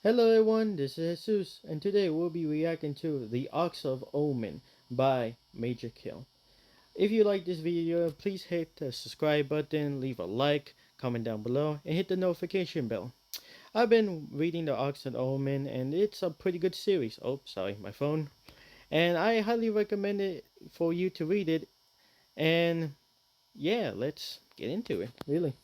Hello everyone, this is Jesus, and today we'll be reacting to The Arks of Omen by Majorkill. If you like this video, please hit the subscribe button, leave a like, comment down below, and hit the notification bell. I've been reading The Arks of Omen, and it's a pretty good series. Oh, sorry, my phone. And I highly recommend it for you to read it, and yeah, let's get into it, really.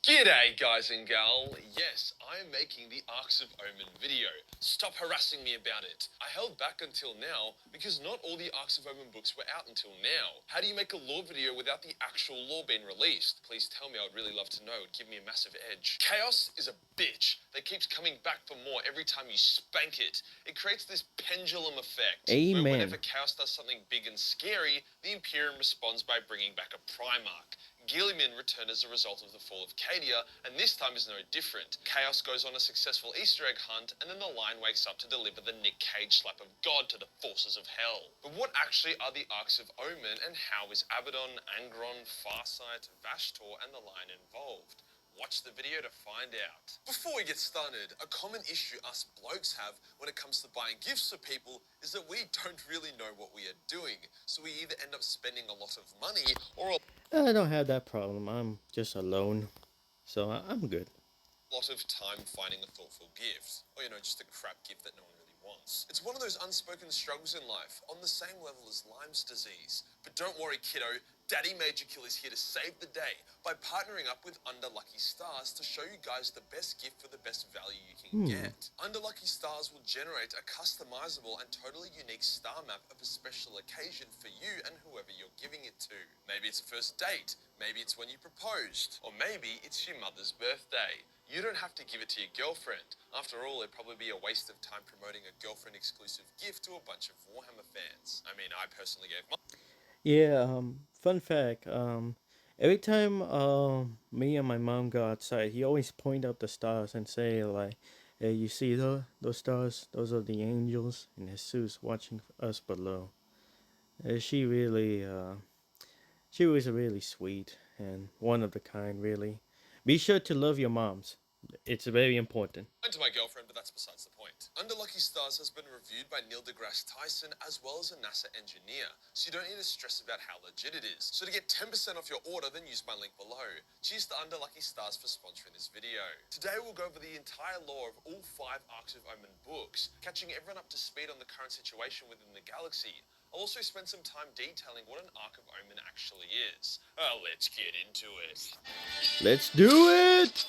G'day guys and gal, yes, I am making the Arks of Omen video. Stop harassing me about it. I held back until now because not all the Arks of Omen books were out until now. How do you make a lore video without the actual lore being released? Please tell me, I would really love to know, it would give me a massive edge. Chaos is a bitch that keeps coming back for more every time you spank it. It creates this pendulum effect, where whenever Amen. Chaos does something big and scary, the Imperium responds by bringing back a Primarch. Gilliman returned as a result of the fall of Cadia, and this time is no different. Chaos goes on a successful Easter egg hunt, and then the Line wakes up to deliver the Nick Cage slap of God to the forces of hell. But what actually are the Arks of Omen, and how is Abaddon, Angron, Farsight, Vashtor, and the Line involved? Watch the video to find out. Before we get started, a common issue us blokes have when it comes to buying gifts for people is that we don't really know what we are doing. So we either end up spending a lot of money or I don't have that problem. I'm just alone, so I'm good. lot of time finding a thoughtful gift. Or, just a crap gift that no one really wants. It's one of those unspoken struggles in life, on the same level as Lyme's disease. But don't worry, kiddo, Daddy Majorkill is here to save the day by partnering up with Under Lucky Stars to show you guys the best gift for the best value you can get. Under Lucky Stars will generate a customizable and totally unique star map of a special occasion for you and whoever you're giving it to. Maybe it's a first date, maybe it's when you proposed, or maybe it's your mother's birthday. You don't have to give it to your girlfriend. After all, it'd probably be a waste of time promoting a girlfriend exclusive gift to a bunch of Warhammer fans. I mean, I personally gave my Yeah, fun fact, every time me and my mom go outside, he always point out the stars and say like, "Hey, you see those stars? Those are the angels." And Jesus watching us below. She really, she was really sweet and one of the kind. Really, be sure to love your moms. It's very important. to my girlfriend, but that's besides the point. Under Lucky Stars has been reviewed by Neil deGrasse Tyson as well as a NASA engineer, so you don't need to stress about how legit it is. So to get 10% off your order, then use my link below. Cheers to Under Lucky Stars for sponsoring this video. Today we'll go over the entire lore of all 5 Arks of Omen books, catching everyone up to speed on the current situation within the galaxy. I'll also spend some time detailing what an Ark of Omen actually is. Let's get into it. Let's do it.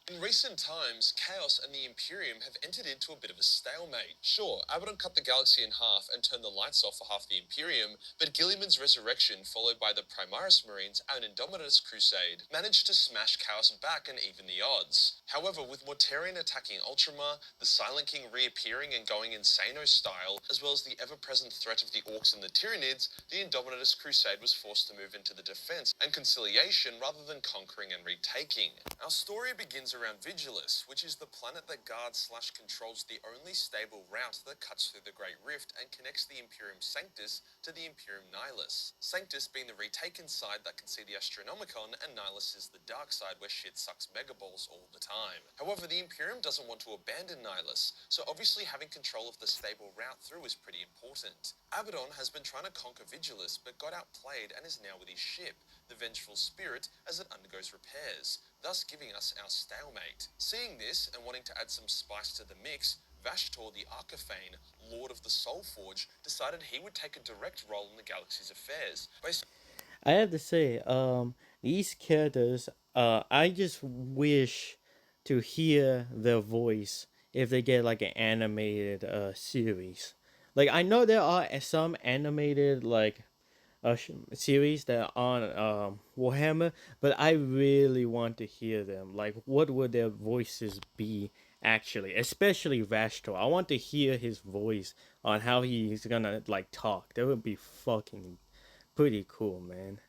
In recent times, Chaos and the Imperium have entered into a bit of a stalemate. Sure, Abaddon cut the galaxy in half and turned the lights off for half the Imperium, but Gilliman's resurrection, followed by the Primaris Marines and Indomitus Crusade, managed to smash Chaos back and even the odds. However, with Mortarion attacking Ultramar, the Silent King reappearing and going Insano style, as well as the ever-present threat of the Orcs and the Tyranids, the Indomitus Crusade was forced to move into the defense and conciliation rather than conquering and retaking. Our story begins around Vigilus, which is the planet that guards/controls the only stable route that cuts through the Great Rift and connects the Imperium Sanctus to the Imperium Nihilus. Sanctus being the retaken side that can see the Astronomicon, and Nihilus is the dark side where shit sucks megaballs all the time. However, the Imperium doesn't want to abandon Nihilus, so obviously having control of the stable route through is pretty important. Abaddon has been trying to conquer Vigilus, but got outplayed and is now with his ship, the Vengeful Spirit, as it undergoes repairs, thus giving us our stalemate. Seeing this and wanting to add some spice to the mix, Vashtor the Arcaphane, Lord of the Soulforge, decided he would take a direct role in the galaxy's affairs. I have to say, these characters, I just wish to hear their voice if they get like an animated series. Like I know there are some animated like series that are on Warhammer, but I really want to hear them. Like, what would their voices be actually? Especially Vashtor. I want to hear his voice on how he's gonna like talk. That would be fucking pretty cool, man.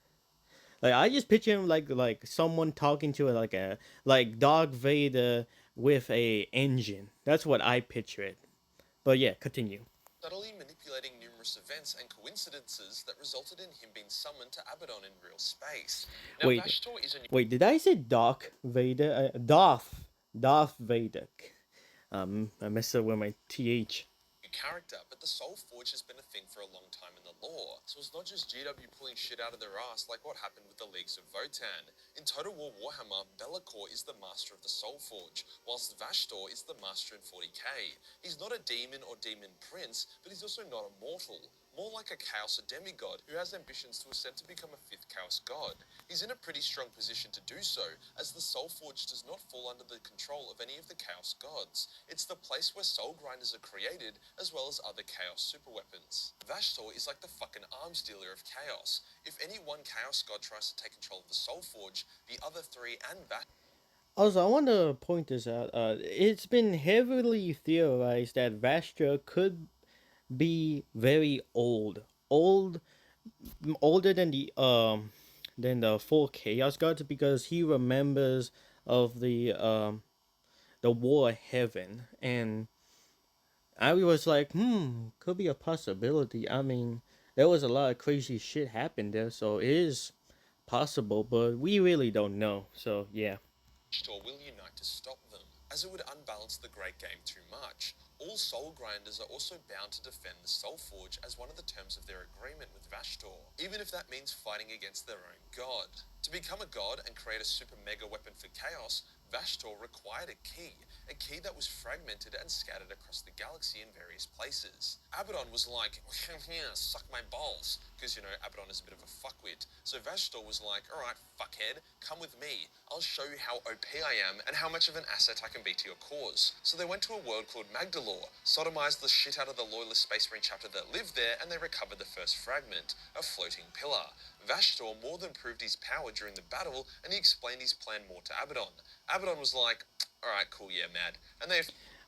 Like I just picture him like someone talking to like a like Darth Vader with a engine. That's what I picture it. But yeah, continue. Subtly manipulating numerous events and coincidences that resulted in him being summoned to Abaddon in real space. Now, Wait, Vashtor is a wait. Did I say Darth Vader? Darth Vader. I messed up with my th. character, but the Soul Forge has been a thing for a long time in the lore. So it's not just GW pulling shit out of their ass like what happened with the Leagues of Votan. In Total War Warhammer, Be'lakor is the master of the Soul Forge, whilst Vashtor is the master in 40k. He's not a demon or demon prince, but he's also not a mortal. More like a Chaos or demigod who has ambitions to ascend to become a 5th Chaos god. He's in a pretty strong position to do so, as the Soul Forge does not fall under the control of any of the Chaos gods. It's the place where soul grinders are created, as well as other Chaos superweapons. Vashtor is like the fucking arms dealer of Chaos. If any one Chaos god tries to take control of the Soul Forge, the other three and Also, I want to point this out. It's been heavily theorized that Vastra could be very old, older than the full Chaos Gods because he remembers of the War of Heaven, and I was like, could be a possibility. I mean, there was a lot of crazy shit happened there, so it is possible, but we really don't know. So yeah. Vashtor will unite to stop them, as it would unbalance the Great Game too much. All Soul Grinders are also bound to defend the Soul Forge as one of the terms of their agreement with Vashtor, even if that means fighting against their own god. To become a god and create a super mega weapon for Chaos, Vashtor required a key that was fragmented and scattered across the galaxy in various places. Abaddon was like, suck my balls, because, Abaddon is a bit of a fuckwit. So Vashtor was like, alright, fuckhead, come with me. I'll show you how OP I am and how much of an asset I can be to your cause. So they went to a world called Magdalor, sodomized the shit out of the loyalist Space Marine chapter that lived there, and they recovered the first fragment, a floating pillar. Vashtor more than proved his power during the battle, and he explained his plan more to Abaddon. Abaddon was like, alright, cool, yeah, mad. And they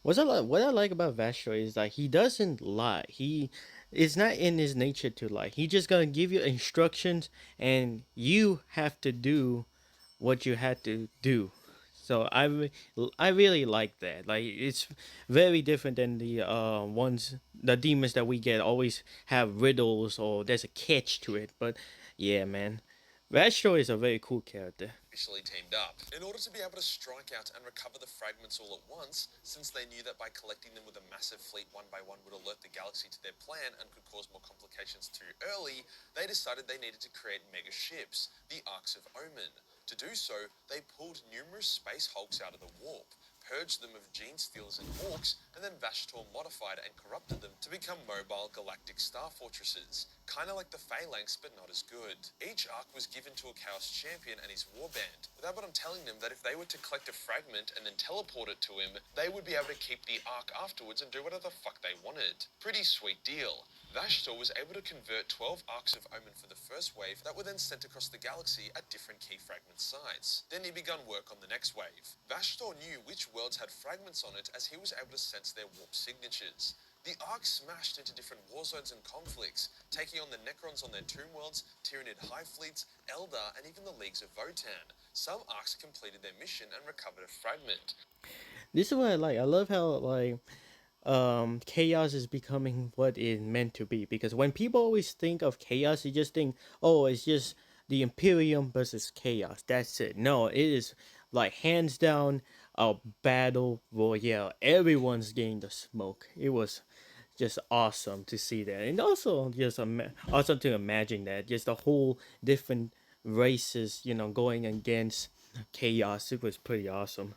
What I like about Vashtor is like he doesn't lie. He it's not in his nature to lie. He just gonna give you instructions and you have to do what you had to do. So I really like that. Like it's very different than the demons that we get always have riddles or there's a catch to it. But yeah, man, Vashtor is a very cool character. officially teamed up. In order to be able to strike out and recover the fragments all at once, since they knew that by collecting them with a massive fleet one by one would alert the galaxy to their plan and could cause more complications too early, they decided they needed to create mega ships, the Arks of Omen. To do so, they pulled numerous space hulks out of the warp, purged them of gene stealers and orcs, and then Vashtor modified and corrupted them to become mobile galactic star fortresses, kinda like the Phalanx but not as good. Each arc was given to a Chaos champion and his warband, with Abaddon telling them that if they were to collect a fragment and then teleport it to him, they would be able to keep the arc afterwards and do whatever the fuck they wanted. Pretty sweet deal. Vashtor was able to convert 12 Arks of Omen for the first wave that were then sent across the galaxy at different key fragment sites. Then he began work on the next wave. Vashtor knew which worlds had fragments on it as he was able to sense their warp signatures. The Ark smashed into different war zones and conflicts, taking on the Necrons on their Tomb Worlds, Tyranid Hive Fleets, Eldar, and even the Leagues of Votan. Some Arks completed their mission and recovered a fragment. This is what I like. I love how like chaos is becoming what it's meant to be, because when people always think of chaos you just think, oh, it's just the Imperium versus chaos, that's it. No, it is like hands down a battle royale. Everyone's getting the smoke. It was just awesome to see that, and also just awesome to imagine that just the whole different races, going against chaos. It was pretty awesome.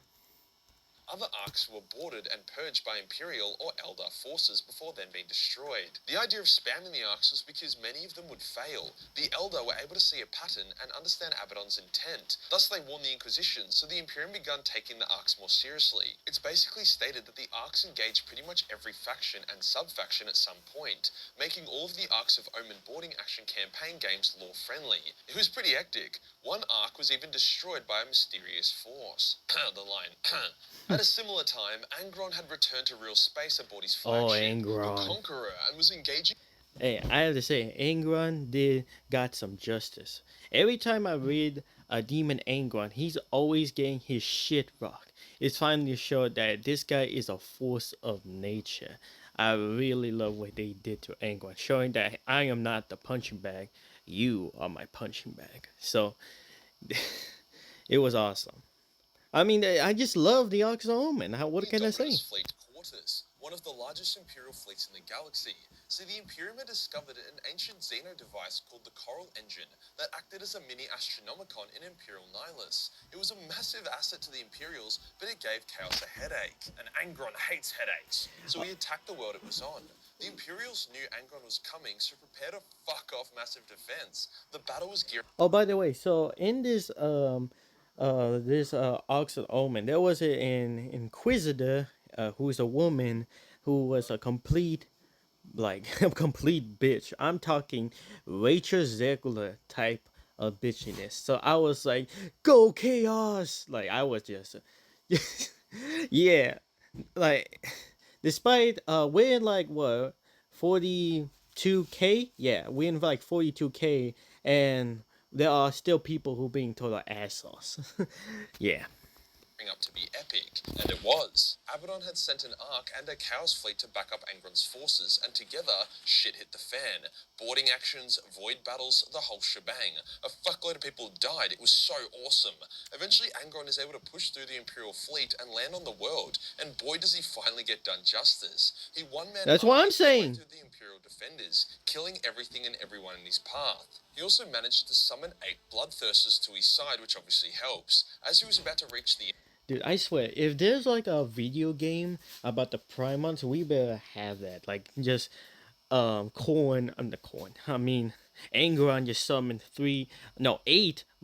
Other Arks were boarded and purged by Imperial or Eldar forces before then being destroyed. The idea of spamming the Arks was because many of them would fail. The Eldar were able to see a pattern and understand Abaddon's intent. Thus they warned the Inquisition, so the Imperium began taking the Arks more seriously. It's basically stated that the Arks engaged pretty much every faction and sub-faction at some point, making all of the Arks of Omen boarding action campaign games lore-friendly. It was pretty hectic. One Ark was even destroyed by a mysterious force. The line. At a similar time, Angron had returned to real space aboard his Oh, flagship, the Angron. Conqueror, and was engaging. Hey, I have to say, Angron did got some justice. Every time I read a demon Angron, he's always getting his shit rocked. It's finally showed that this guy is a force of nature. I really love what they did to Angron, showing that I am not the punching bag. You are my punching bag. So it was awesome. I mean, I just love the Arks of Omen. What The can I say? Indominus Fleet Quartus, one of the largest Imperial fleets in the galaxy. So the Imperium had discovered an ancient Xeno device called the Coral Engine that acted as a mini Astronomicon in Imperial Nihilus. It was a massive asset to the Imperials, but it gave Chaos a headache. And Angron hates headaches, so he attacked the world it was on. The Imperials knew Angron was coming, so prepared a fuck-off massive defense. The battle was gearing. Oh, by the way, so in this Arks of Omen, there was an Inquisitor, who's a woman who was a complete, like, a complete bitch. I'm talking Rachel Zegler type of bitchiness. So I was like, go chaos! Like, I was just, yeah, like, despite we're in like what 42K, yeah, we're in like 42K, and there are still people who being total assholes. Yeah. Up to be epic, and it was. Abaddon had sent an Ark and a Chaos fleet to back up Angron's forces, and together, shit hit the fan. Boarding actions, void battles, the whole shebang. A fuckload of people died. It was so awesome. Eventually, Angron is able to push through the Imperial fleet and land on the world, and boy does he finally get done justice. He one-man That's what I'm his way saying. through the Imperial defenders, killing everything and everyone in his path. He also managed to summon 8 bloodthirsters to his side, which obviously helps. As he was about to reach the Dude, I swear, if there's like a video game about the Primarch, we better have that. Like, just corn. I'm the corn. I mean, Angron just summoned 8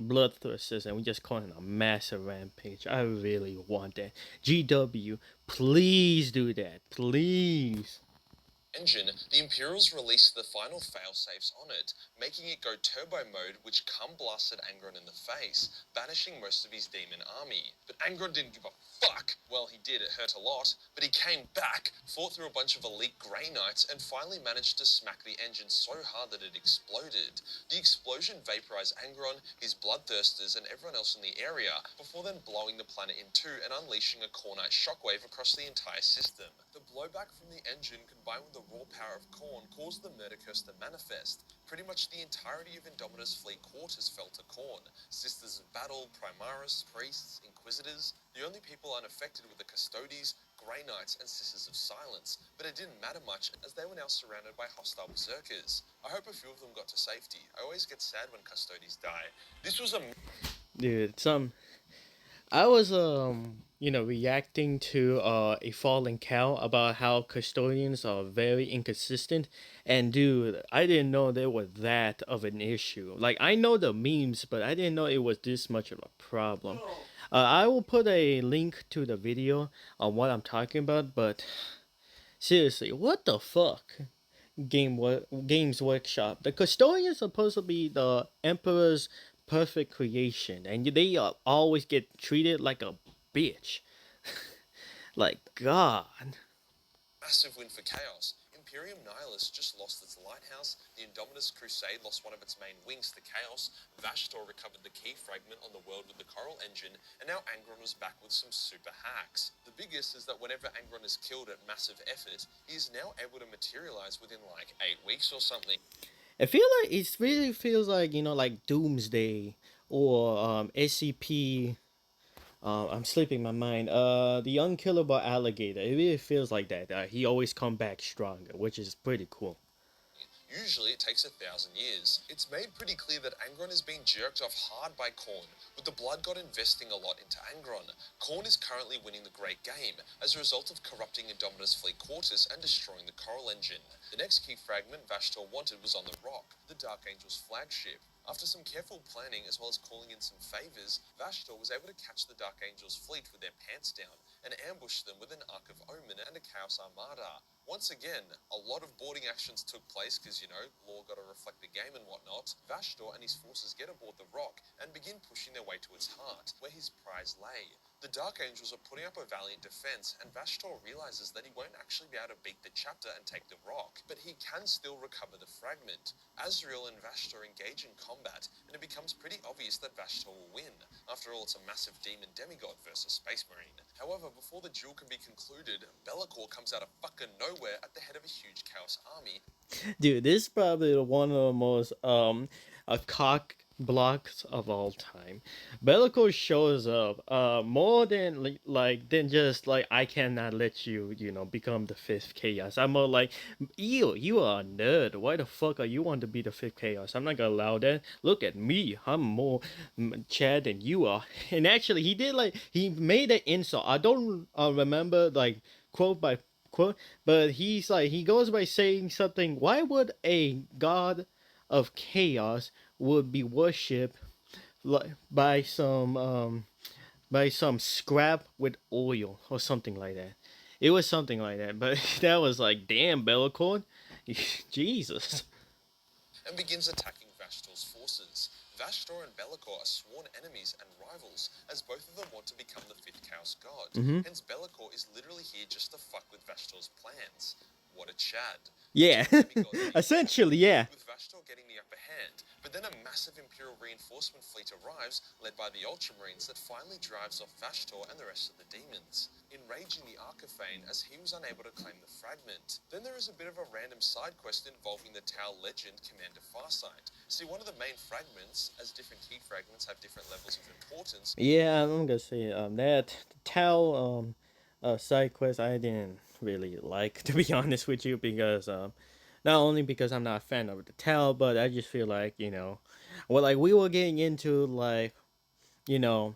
bloodthirsters, and we just call it a massive rampage. I really want that. GW, please do that, please. engine, the Imperials released the final failsafes on it, making it go turbo mode, which blasted Angron in the face, banishing most of his demon army. But Angron didn't give a fuck. Well, he did, it hurt a lot, but he came back, fought through a bunch of elite Grey Knights, and finally managed to smack the engine so hard that it exploded. The explosion vaporized Angron, his bloodthirsters, and everyone else in the area, before then blowing the planet in two and unleashing a Khornite shockwave across the entire system. The blowback from the engine, combined with the raw power of Khorne, caused the murder curse to manifest. Pretty much the entirety of Indominus Fleet Quarters fell to Khorne. Sisters of Battle, Primaris, Priests, Inquisitors. The only people unaffected were the Custodes, Grey Knights, and Sisters of Silence, but it didn't matter much as they were now surrounded by hostile berserkers. I hope a few of them got to safety. I always get sad when Custodes die. This was a Dude, I was reacting to a fallen cow about how custodians are very inconsistent, and dude, I didn't know there was that of an issue. Like, I know the memes, but I didn't know it was this much of a problem. I will put a link to the video on what I'm talking about, but seriously, what the fuck? Games Workshop. The custodian is supposed to be the emperor's perfect creation, and they always get treated like a bitch. Like, God. massive win for Chaos. Imperium Nihilus just lost its lighthouse, the Indominus Crusade lost one of its main wings to Chaos, Vashtor recovered the key fragment on the world with the Coral Engine, and now Angron was back with some super hacks. The biggest is that whenever Angron is killed at massive effort, he is now able to materialize within like 8 weeks or something. I feel like it really feels like, like Doomsday or SCP. I'm slipping my mind. The unkillable alligator. It really feels like that. He always come back stronger, which is pretty cool. Usually it takes 1,000 years. It's made pretty clear that Angron is being jerked off hard by Khorne, with the Blood God investing a lot into Angron. Khorne is currently winning the Great Game, as a result of corrupting Indominus Fleet Quarters and destroying the Coral Engine. The next key fragment Vashtor wanted was on the Rock, the Dark Angel's flagship. After some careful planning, as well as calling in some favours, Vashtor was able to catch the Dark Angel's fleet with their pants down, and ambush them with an Ark of Omen and a Chaos Armada. Once again, a lot of boarding actions took place because, lore got to reflect the game and whatnot. Vashtor and his forces get aboard the Rock and begin pushing their way to its heart, where his prize lay. The Dark Angels are putting up a valiant defense, and Vashtor realizes that he won't actually be able to beat the chapter and take the Rock, but he can still recover the fragment. Azrael and Vashtor engage in combat, and it becomes pretty obvious that Vashtor will win. After all, it's a massive demon demigod versus Space Marine. However, before the duel can be concluded, Be'lakor comes out of fucking nowhere at the head of a huge Chaos army. Dude, this is probably one of the most cock blocks of all time. Bellico shows up more than than just like I cannot let you, become the fifth chaos. I'm more like, you are a nerd. Why the fuck are you want to be the fifth chaos? I'm not gonna allow that. Look at me. I'm more Chad than you are. And actually he made an insult. I don't remember like quote by quote, but he goes by saying something. Why would a god of chaos would be worshipped by some scrap with oil or something like that? It was something like that, but that was like, damn, Bellacorn, Jesus. and begins attacking Vashtor's forces. Vashtor and Be'lakor are sworn enemies and rivals, as both of them want to become the fifth Chaos God. Mm-hmm. Hence, Be'lakor is literally here just to fuck with Vashtor's plans. What a Chad. Yeah, essentially, yeah. With Vashtor getting the upper hand, but then a massive Imperial reinforcement fleet arrives, led by the Ultramarines, that finally drives off Vashtor and the rest of the demons, enraging the Archifane as he was unable to claim the fragment. Then there is a bit of a random side quest involving the Tau legend Commander Farsight. See, one of the main fragments, as different key fragments have different levels of importance. Yeah, I'm gonna say that Tau side quest I didn't really like, to be honest with you, because not only because I'm not a fan of the Tau, but I just feel like, well, like we were getting into like, you know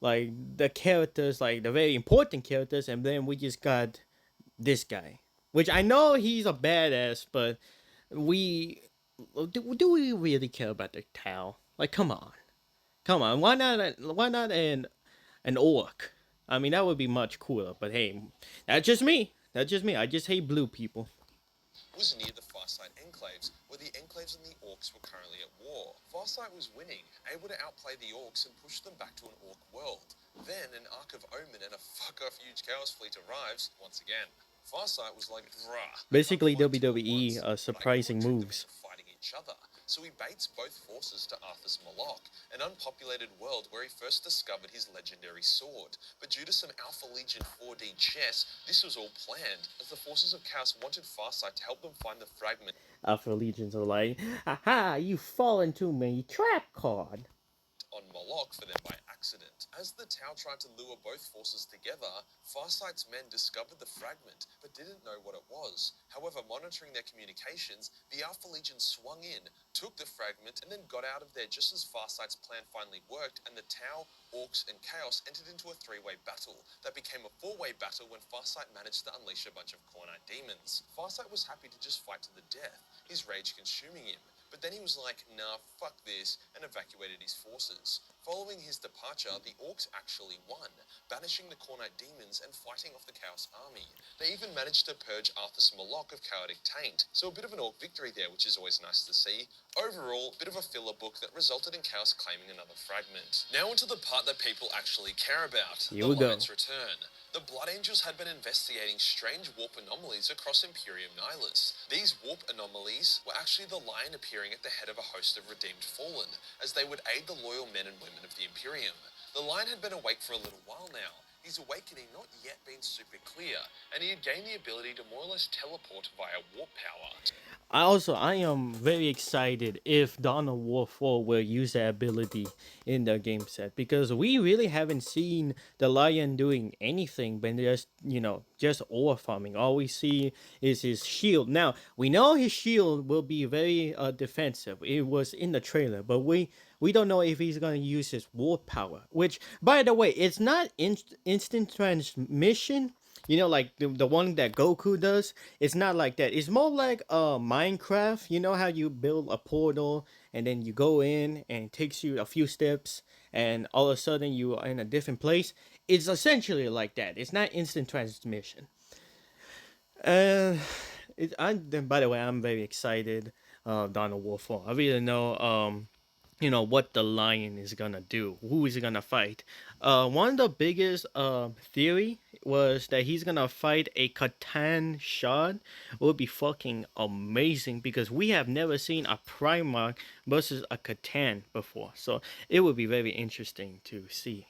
like the characters, like the very important characters, and then we just got this guy, which I know he's a badass, but we do we really care about the Tau? Like, come on, why not an orc? I mean, that would be much cooler. But hey, that's just me. That's just me. I just hate blue people. Was near the Farsight enclaves, where the enclaves and the Orcs were currently at war. Farsight was winning, able to outplay the Orcs and push them back to an Orc world. Then an Ark of Omen and a fuck-off huge Chaos fleet arrives once again. Farsight was like, bruh, Basically, WWE surprising moves. Fighting each other. So he baits both forces to Arthas Moloch, an unpopulated world where he first discovered his legendary sword. But due to some Alpha Legion 4D chess, this was all planned, as the forces of Chaos wanted Farsight to help them find the fragment. Alpha Legions are like, haha, you fall into my trap card. On Moloch for them by accident. As the Tau tried to lure both forces together, Farsight's men discovered the fragment, but didn't know what it was. However, monitoring their communications, the Alpha Legion swung in, took the fragment, and then got out of there just as Farsight's plan finally worked, and the Tau, Orcs, and Chaos entered into a three-way battle that became a four-way battle when Farsight managed to unleash a bunch of Khornite demons. Farsight was happy to just fight to the death, his rage consuming him. But then he was like, nah, fuck this, and evacuated his forces. Following his departure, the Orcs actually won, banishing the Khornite demons and fighting off the Chaos army. They even managed to purge Arthas Moloch of chaotic taint, so a bit of an Orc victory there, which is always nice to see. Overall, a bit of a filler book that resulted in Chaos claiming another fragment. Now into the part that people actually care about, Here the we go. Lion's return. The Blood Angels had been investigating strange warp anomalies across Imperium Nihilus. These warp anomalies were actually the Lion appearing at the head of a host of redeemed fallen, as they would aid the loyal men and women of the Imperium. The Lion had been awake for a little while now, his awakening not yet been super clear, and he had gained the ability to more or less teleport via warp power. I am very excited if Dawn of War 4 will use that ability in the game set, because we really haven't seen the Lion doing anything but just ore farming. All we see is his shield. Now we know his shield will be very defensive. It was in the trailer, but we don't know if he's gonna use his warp power. Which, by the way, it's not instant transmission. Like the one that Goku does. It's not like that. It's more like Minecraft. You know how you build a portal and then you go in and it takes you a few steps and all of a sudden you are in a different place. It's essentially like that. It's not instant transmission. Uh, by the way, I'm very excited. Dawn of War 4. I really know what the Lion is gonna do, who is he gonna fight. One of the biggest theory was that he's gonna fight a Catan shard. It would be fucking amazing because we have never seen a Primarch versus a Catan before, so it would be very interesting to see.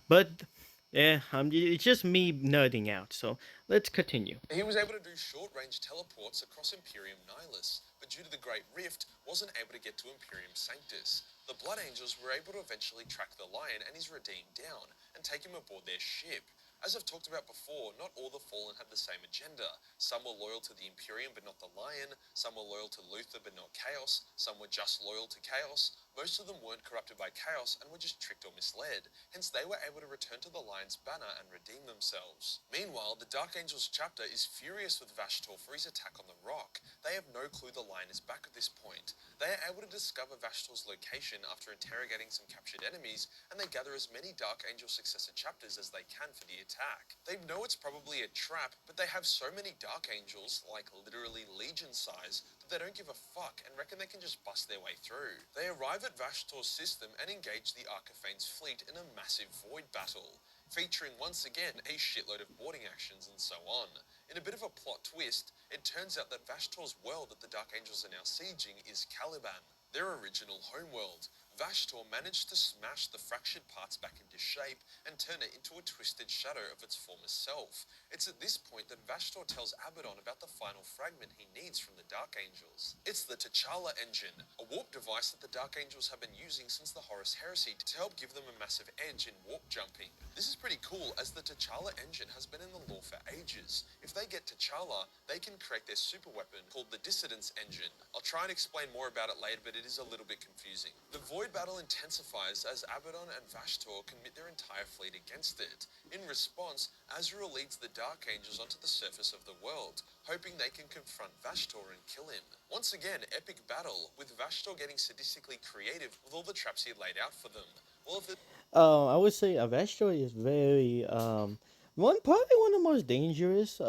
But yeah, it's just me nerding out, so let's continue. He was able to do short-range teleports across Imperium Nihilus, but due to the Great Rift, wasn't able to get to Imperium Sanctus. The Blood Angels were able to eventually track the Lion and his Redeemed down and take him aboard their ship. As I've talked about before, not all the Fallen had the same agenda. Some were loyal to the Imperium but not the Lion, some were loyal to Luther but not Chaos, some were just loyal to Chaos. Most of them weren't corrupted by Chaos and were just tricked or misled, hence they were able to return to the Lion's banner and redeem themselves. Meanwhile, the Dark Angels chapter is furious with Vashtor for his attack on the rock. They have no clue the Lion is back at this point. They are able to discover Vashtor's location after interrogating some captured enemies, and they gather as many Dark Angel successor chapters as they can for the attack. They know it's probably a trap, but they have so many Dark Angels, like literally legion size, that they don't give a fuck and reckon they can just bust their way through. They arrive at Vashtor's system and engage the Archiphane's fleet in a massive void battle, featuring once again a shitload of boarding actions and so on. In a bit of a plot twist, it turns out that Vashtor's world that the Dark Angels are now sieging is Caliban, their original homeworld. Vashtor managed to smash the fractured parts back into shape and turn it into a twisted shadow of its former self. It's at this point that Vashtor tells Abaddon about the final fragment he needs from the Dark Angels. It's the T'Challa engine, a warp device that the Dark Angels have been using since the Horus Heresy to help give them a massive edge in warp jumping. This is pretty cool, as the T'Challa engine has been in the lore for ages. If they get T'Challa, they can create their super weapon called the Dissidence engine. I'll try and explain more about it later, but it is a little bit confusing. The void battle intensifies as Abaddon and Vashtor commit their entire fleet against it. In response, Azrael leads the Dark Angels onto the surface of the world, hoping they can confront Vashtor and kill him. Once again, epic battle, with Vashtor getting sadistically creative with all the traps he had laid out for them. All of the I would say Avastro is very probably one of the most dangerous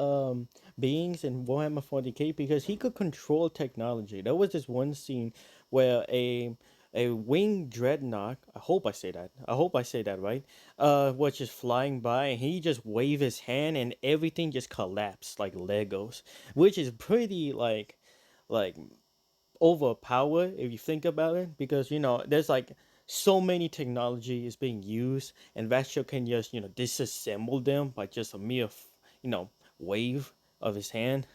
beings in Warhammer 40k because he could control technology. There was this one scene where a winged dreadnought, I hope I say that. I hope I say that right. Was just flying by and he just waved his hand and everything just collapsed like Legos, which is pretty like overpowered if you think about it because there's like so many technology is being used and Vashto can just disassemble them by just a mere wave of his hand.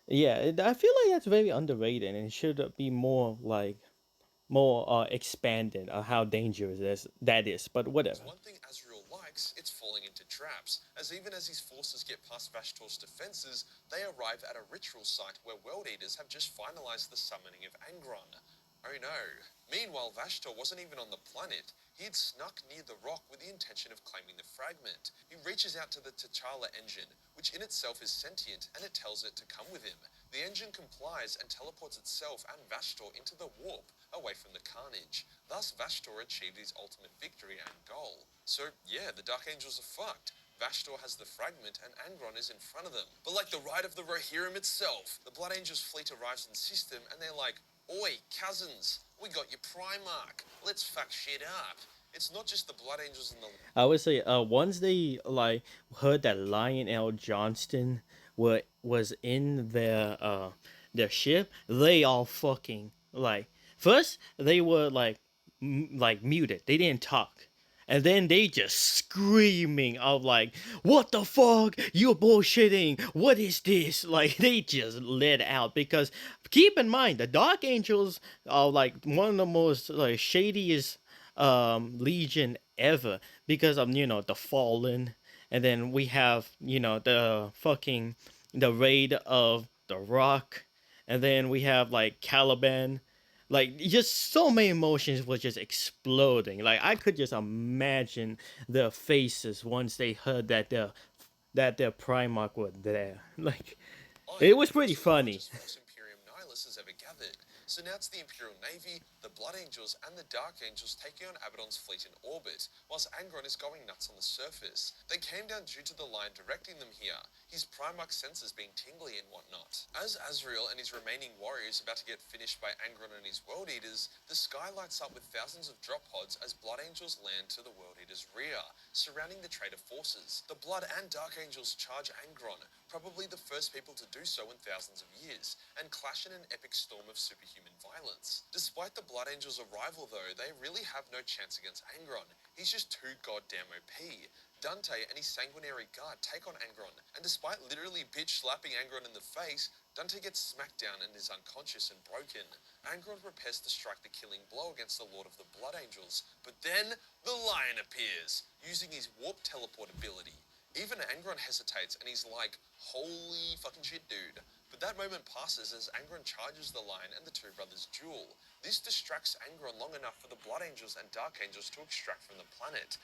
Yeah, I feel like that's very underrated and it should be more expanded on how dangerous that is, but whatever. one thing Azrael likes, it's falling into traps, as even as his forces get past Vashtor's defenses, they arrive at a ritual site where World Eaters have just finalized the summoning of Angron. Oh no. Meanwhile, Vashtor wasn't even on the planet. He had snuck near the rock with the intention of claiming the fragment. He reaches out to the T'Challa engine, which in itself is sentient, and it tells it to come with him. The engine complies and teleports itself and Vashtor into the warp, away from the carnage. Thus, Vashtor achieved his ultimate victory and goal. So, yeah, the Dark Angels are fucked. Vashtor has the fragment and Angron is in front of them. But like the Ride of the Rohirrim itself, the Blood Angels fleet arrives in system and they're like, "Oi, cousins, we got your Primarch. Let's fuck shit up." It's not just the Blood Angels and the I would say once they like heard that Lionel Johnston was in their ship, they all fucking like first they were like muted. They didn't talk. And then they just screaming of like, "What the fuck? You're bullshitting. What is this?" Like they just let out because keep in mind the Dark Angels are like one of the most like shadiest legion ever because of the fallen, and then we have the fucking the raid of the rock, and then we have like Caliban, like just so many emotions were just exploding. Like I could just imagine their faces once they heard that their Primarch was there. Like it Iron, was pretty was the funny. largest force Imperium Nihilus has ever gathered. So now it's the Imperial Navy, the Blood Angels, and the Dark Angels taking on Abaddon's fleet in orbit, whilst Angron is going nuts on the surface. They came down due to the Lion directing them here, his Primarch senses being tingly and whatnot. As Azrael and his remaining warriors about to get finished by Angron and his World Eaters, the sky lights up with thousands of drop pods as Blood Angels land to the World Eaters' rear, surrounding the traitor forces. The Blood and Dark Angels charge Angron, probably the first people to do so in thousands of years, and clash in an epic storm of superhuman violence. Despite the Blood Angels' arrival though, they really have no chance against Angron. He's just too goddamn OP. Dante and his sanguinary guard take on Angron, and despite literally bitch slapping Angron in the face, Dante gets smacked down and is unconscious and broken. Angron prepares to strike the killing blow against the Lord of the Blood Angels, but then the Lion appears, using his warp teleport ability. Even Angron hesitates and he's like, holy fucking shit, dude. But that moment passes as Angron charges the Lion and the two brothers duel. This distracts Angron long enough for the Blood Angels and Dark Angels to extract from the planet.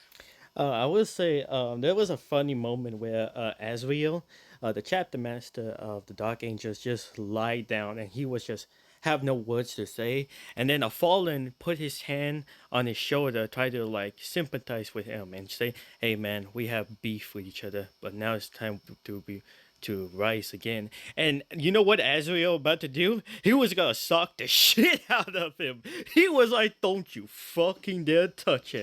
I would say there was a funny moment where Azrael, the chapter master of the Dark Angels, just lied down and he was just have no words to say. And then a fallen put his hand on his shoulder, try to like sympathize with him and say, "Hey man, we have beef with each other, but now it's time to rise again." And you know what Azrael about to do? He was gonna sock the shit out of him. He was like, "Don't you fucking dare touch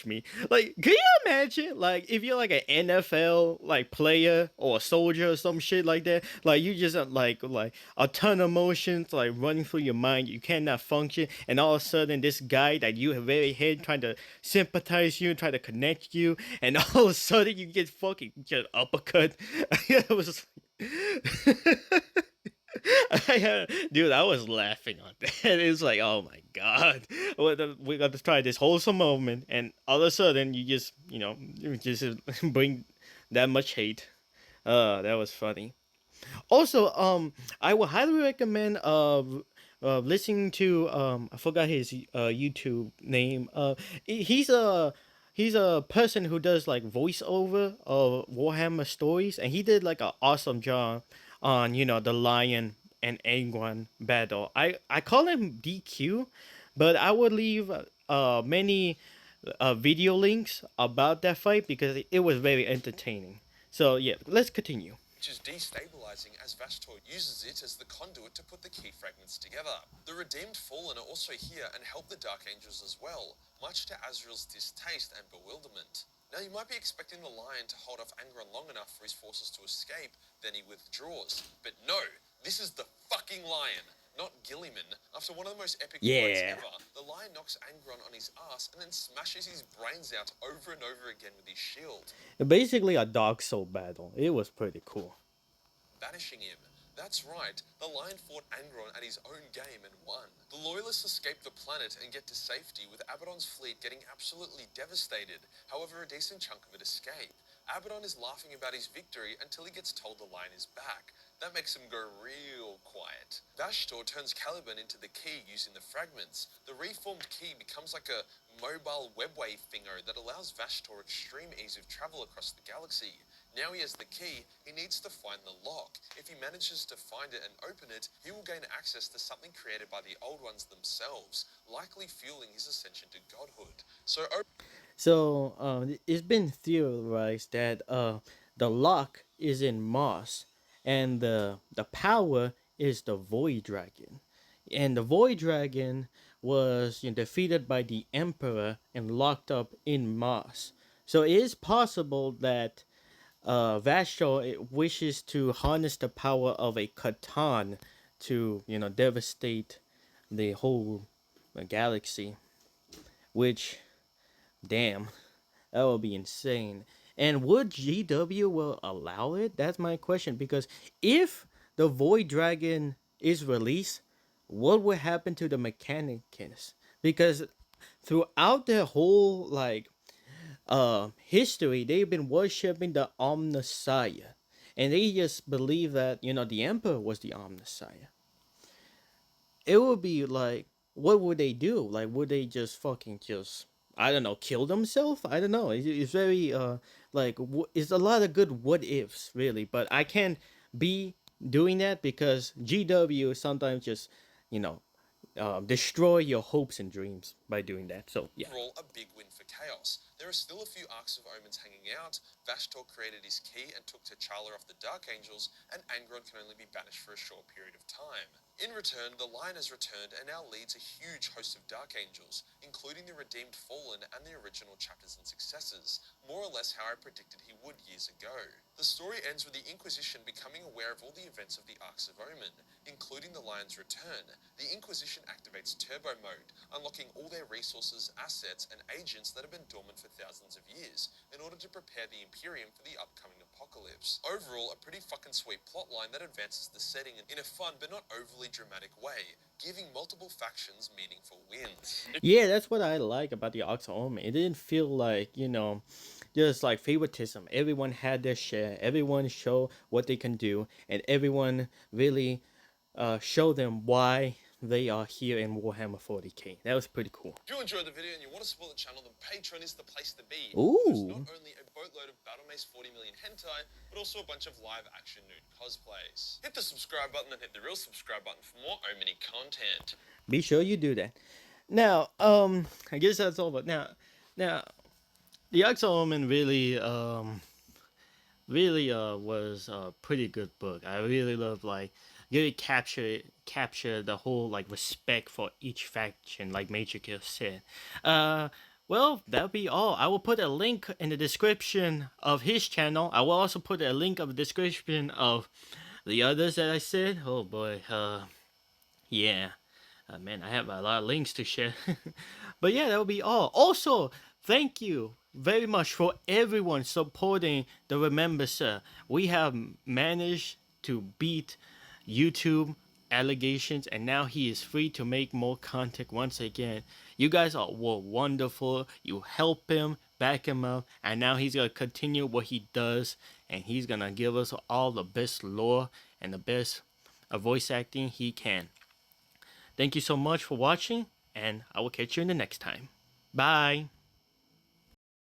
me." Like, can you imagine? Like, if you're like an NFL like player or a soldier or some shit like that, like you just like a ton of emotions like running through your mind, you cannot function, and all of a sudden this guy that you have very hate trying to sympathize you, try to connect you, and all of a sudden you get fucking just uppercut. It was. Dude, I was laughing on that. It's like, oh my god, we got to try this wholesome moment, and all of a sudden you just, you just bring that much hate. That was funny. Also, I would highly recommend listening to I forgot his YouTube name. He's a person who does like voiceover of Warhammer stories, and he did like an awesome job on the Lion and Angron battle. I call him DQ, but I would leave many video links about that fight because it was very entertaining. So yeah, let's continue. Which is destabilizing as Vashtor uses it as the conduit to put the key fragments together. The redeemed fallen are also here and help the Dark Angels as well, much to Azrael's distaste and bewilderment. Now you might be expecting the Lion to hold off Angron long enough for his forces to escape, then he withdraws. But no, this is the fucking Lion, not Gilliman. After one of the most epic fights Yeah. ever, the Lion knocks Angron on his ass and then smashes his brains out over and over again with his shield. Basically a Dark Soul battle. It was pretty cool. Banishing him. That's right, the Lion fought Angron at his own game and won. The Loyalists escape the planet and get to safety, with Abaddon's fleet getting absolutely devastated. However, a decent chunk of it escape. Abaddon is laughing about his victory until he gets told the Lion is back. That makes him go real quiet. Vashtor turns Caliban into the key using the fragments. The reformed key becomes like a mobile webway thingo that allows Vashtor extreme ease of travel across the galaxy. Now he has the key, he needs to find the lock. If he manages to find it and open it, he will gain access to something created by the Old Ones themselves, likely fueling his ascension to godhood. So it's been theorized that the lock is in Moss, and the power is the Void Dragon, and the Void Dragon was defeated by the Emperor and locked up in Moss. So it is possible that Vashtor wishes to harness the power of a Catan to devastate the whole galaxy, which damn, that would be insane. And would GW will allow it? That's my question. Because if the Void Dragon is released, what would happen to the Mechanicus? Because throughout their whole history, they've been worshipping the Omnissiah. And they just believe that, the Emperor was the Omnissiah. It would be like, what would they do? Like, would they just fucking just, I don't know, kill themselves? I don't know. It's very it's a lot of good what ifs really, but I can't be doing that because GW sometimes just you know destroy your hopes and dreams by doing that. So yeah. Overall, a big win for Chaos. There are still a few Arks of Omens hanging out. Vashtor created his key and took T'Challa off the Dark Angels, and Angron can only be banished for a short period of time. In return, the Lion has returned and now leads a huge host of Dark Angels, including the Redeemed Fallen and the original chapters and successors, more or less how I predicted he would years ago. The story ends with the Inquisition becoming aware of all the events of the Arks of Omen, including the Lion's return. The Inquisition activates Turbo Mode, unlocking all their resources, assets, and agents that have been dormant for thousands of years, in order to prepare the Imperium for the upcoming apocalypse. Overall, a pretty fucking sweet plotline that advances the setting in a fun but not overly dramatic way, giving multiple factions meaningful wins. Yeah, that's what I like about the Arks of Omen. It didn't feel like, just like favoritism. Everyone had their share. Everyone showed what they can do, and everyone really show them why they are here in Warhammer 40k. That was pretty cool. If you enjoyed the video and you want to support the channel, then Patreon is the place to be. There's not Ooh. only a boatload of Battle Mace 40 million hentai, but also a bunch of live action nude cosplays. Hit the subscribe button and hit the real subscribe button for more Omni content. Be sure you do that. Now, I guess that's all. But now, the Arks of Omen really was a pretty good book. I really love really capture the whole like respect for each faction, like Majorkill said. Well, that'll be all. I will put a link in the description of his channel. I will also put a link of the description of the others that I said. Oh boy, yeah. Man, I have a lot of links to share. But yeah, that will be all. Also, thank you very much for everyone supporting the Remember Sir. We have managed to beat YouTube allegations, and now he is free to make more content once again. You guys were wonderful. You help him, back him up, and now he's going to continue what he does, and he's going to give us all the best lore and the best voice acting he can. Thank you so much for watching, and I will catch you in the next time. Bye.